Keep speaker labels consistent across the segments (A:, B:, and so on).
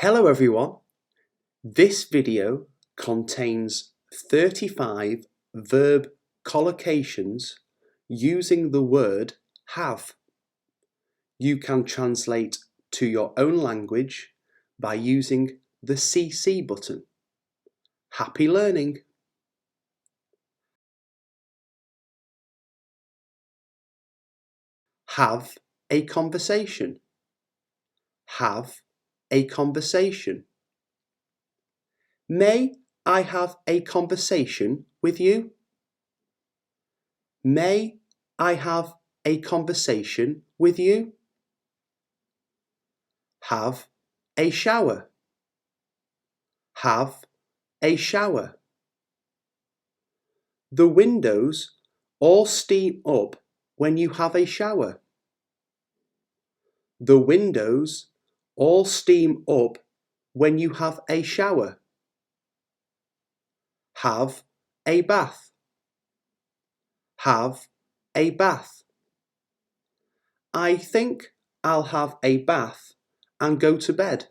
A: Hello everyone, this video contains 35 verb collocations using the word have. You can translate to your own language by using the CC button. Happy learning! Have a conversation. Have a conversation. May I have a conversation with you? May I have a conversation with you? Have a shower. Have a shower. The windows all steam up when you have a shower. The windows all steam up when you have a shower. Have a bath. Have a bath. I think I'll have a bath and go to bed.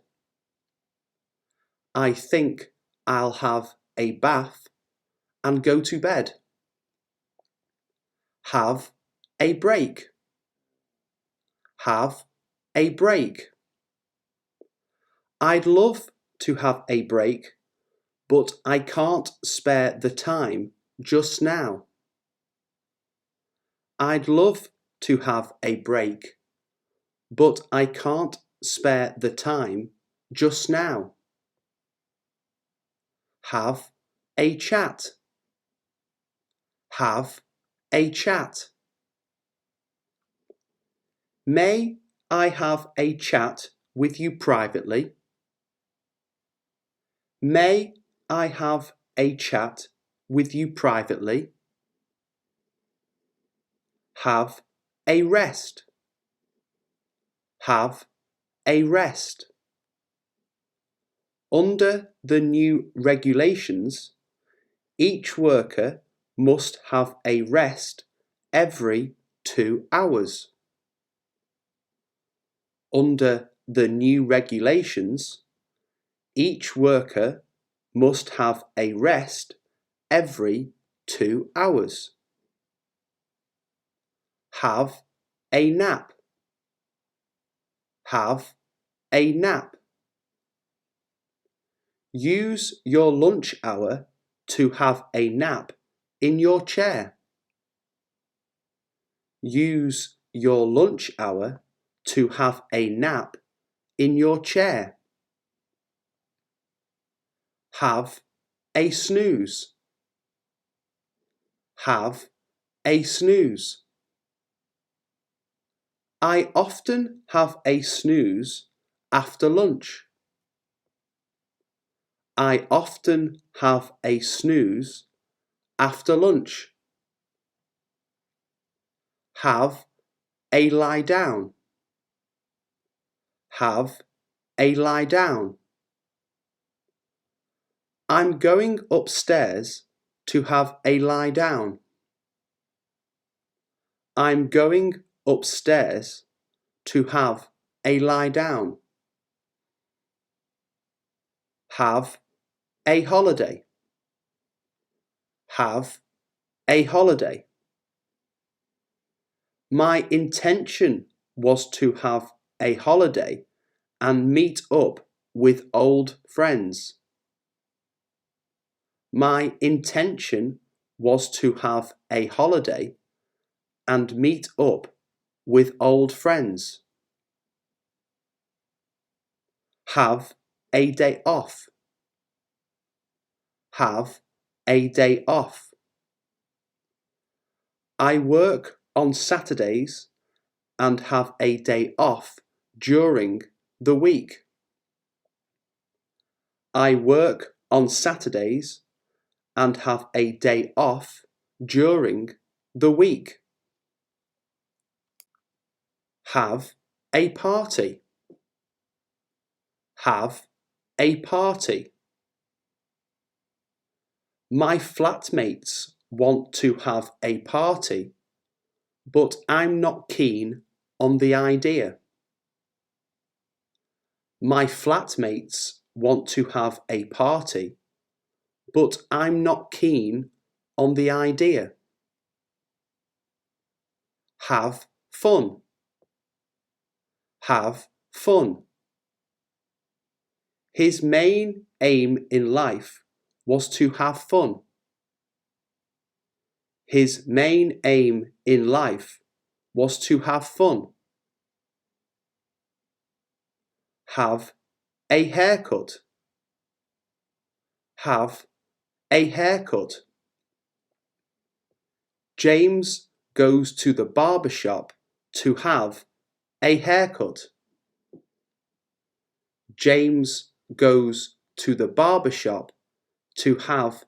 A: I think I'll have a bath and go to bed. Have a break. Have a break. I'd love to have a break, but I can't spare the time just now. I'd love to have a break, but I can't spare the time just now. Have a chat. Have a chat. May I have a chat with you privately? May I have a chat with you privately? Have a rest. Have a rest. Under the new regulations, each worker must have a rest every 2 hours. Under the new regulations, each worker must have a rest every 2 hours. Have a nap. Have a nap. Use your lunch hour to have a nap in your chair. Use your lunch hour to have a nap in your chair. Have a snooze. Have a snooze. I often have a snooze after lunch. I often have a snooze after lunch. Have a lie down. Have a lie down. I'm going upstairs to have a lie down. I'm going upstairs to have a lie down. Have a holiday. Have a holiday. My intention was to have a holiday and meet up with old friends. My intention was to have a holiday and meet up with old friends. Have a day off. Have a day off. I work on Saturdays and have a day off during the week. I work on Saturdays and have a day off during the week. Have a party. Have a party. My flatmates want to have a party, but I'm not keen on the idea. My flatmates want to have a party, but I'm not keen on the idea. Have fun. Have fun. His main aim in life was to have fun. His main aim in life was to have fun. Have a haircut. Have a haircut. James goes to the barber shop to have a haircut. James goes to the barber shop to have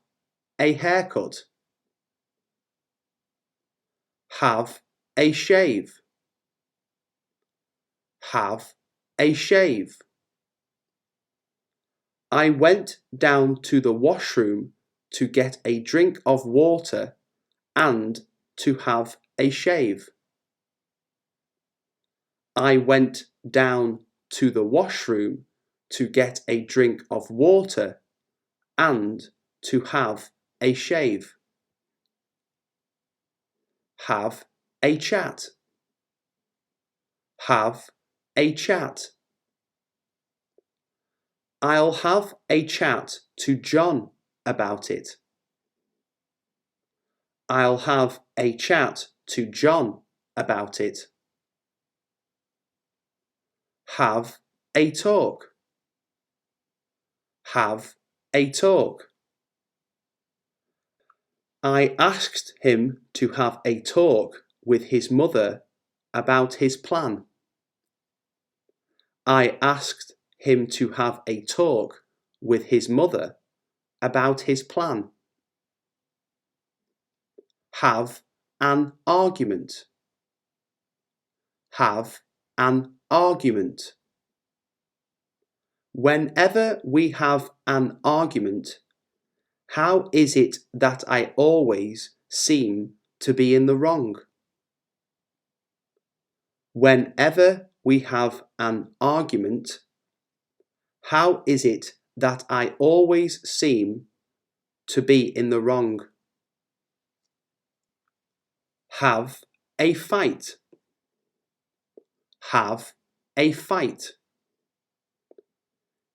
A: a haircut. Have a shave. Have a shave. I went down to the washroom to get a drink of water and to have a shave. I went down to the washroom to get a drink of water and to have a shave. Have a chat. Have a chat. I'll have a chat to John about it. I'll have a chat to John about it. Have a talk. Have a talk. I asked him to have a talk with his mother about his plan. I asked him to have a talk with his mother about his plan. Have an argument. Have an argument. Whenever we have an argument, how is it that I always seem to be in the wrong? Whenever we have an argument, how is it that I always seem to be in the wrong? Have a fight. Have a fight.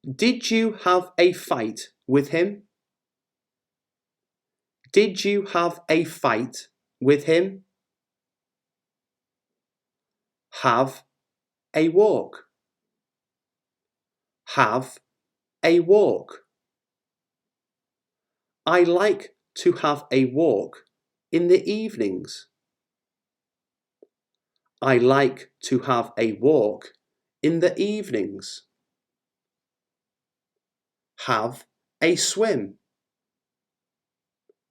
A: Did you have a fight with him? Did you have a fight with him? Have a walk. Have a walk. I like to have a walk in the evenings. I like to have a walk in the evenings. Have a swim.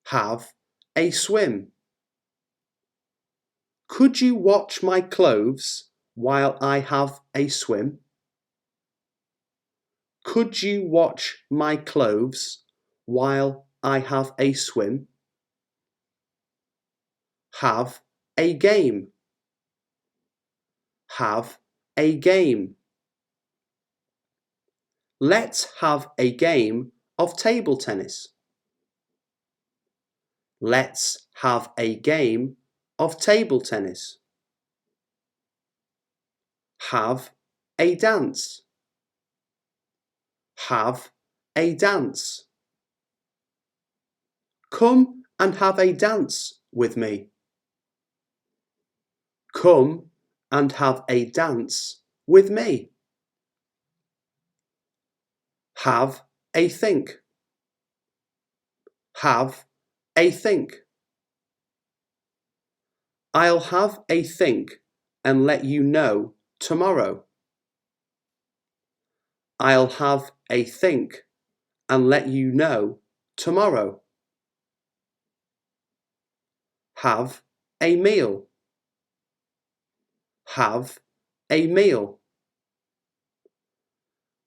A: Have a swim. Could you watch my clothes while I have a swim? Could you watch my clothes while I have a swim? Have a game. Have a game. Let's have a game of table tennis. Let's have a game of table tennis. Have a dance. Have a dance. Come and have a dance with me. Come and have a dance with me. Have a think. Have a think. I'll have a think and let you know tomorrow. I'll have a think and let you know tomorrow. Have a meal. Have a meal.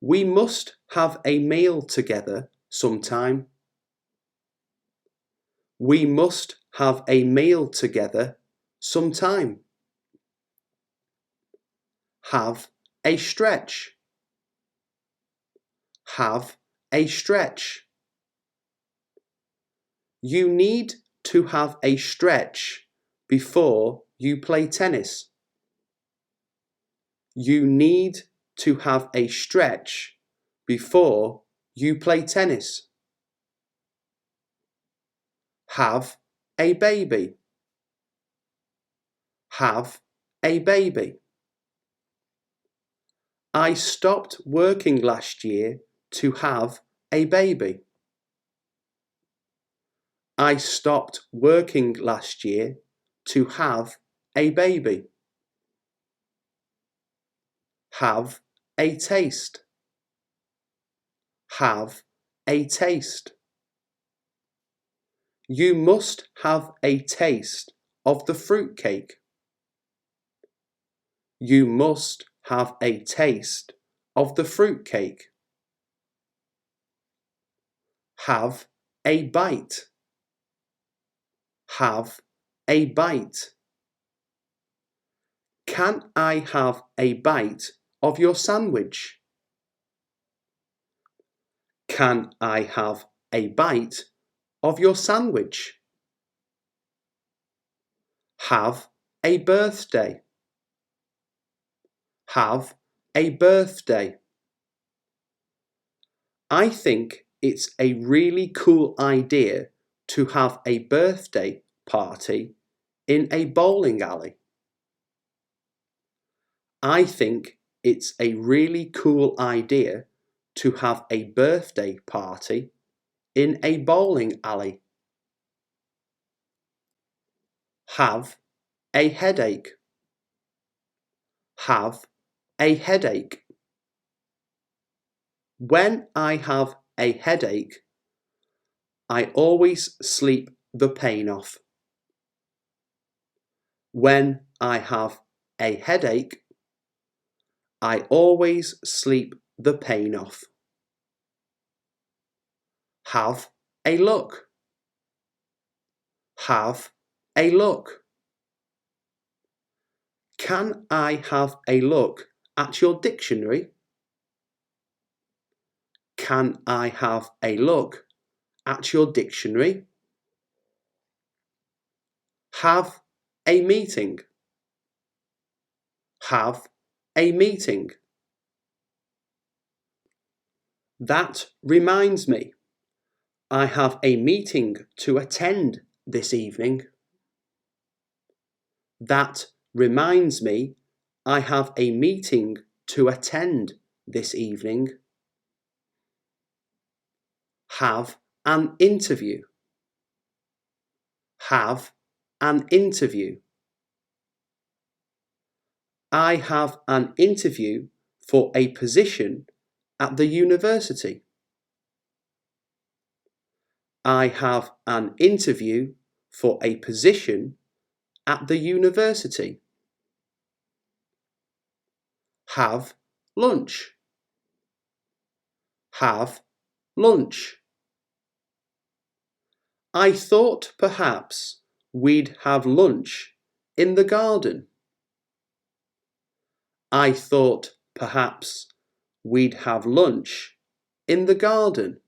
A: We must have a meal together sometime. We must have a meal together sometime. Have a stretch. have a stretch. You need to have a stretch before you play tennis. You need to have a stretch before you play tennis. Have a baby. Have a baby. I stopped working last year to have a baby. I stopped working last year to have a baby. Have a taste. Have a taste. You must have a taste of the fruitcake. You must have a taste of the fruitcake. Have a bite. Have a bite. Can I have a bite of your sandwich? Can I have a bite of your sandwich? Have a birthday. Have a birthday. I think it's a really cool idea to have a birthday party in a bowling alley. I think it's a really cool idea to have a birthday party in a bowling alley. Have a headache. Have a headache. When I have a headache, I always sleep the pain off. When I have a headache, I always sleep the pain off. Have a look. Have a look. Can I have a look at your dictionary? Can I have a look at your dictionary? Have a meeting. Have a meeting. That reminds me, I have a meeting to attend this evening. That reminds me, I have a meeting to attend this evening. Have an interview. Have an interview. I have an interview for a position at the university. I have an interview for a position at the university. Have lunch. Have lunch. I thought perhaps we'd have lunch in the garden. I thought perhaps we'd have lunch in the garden.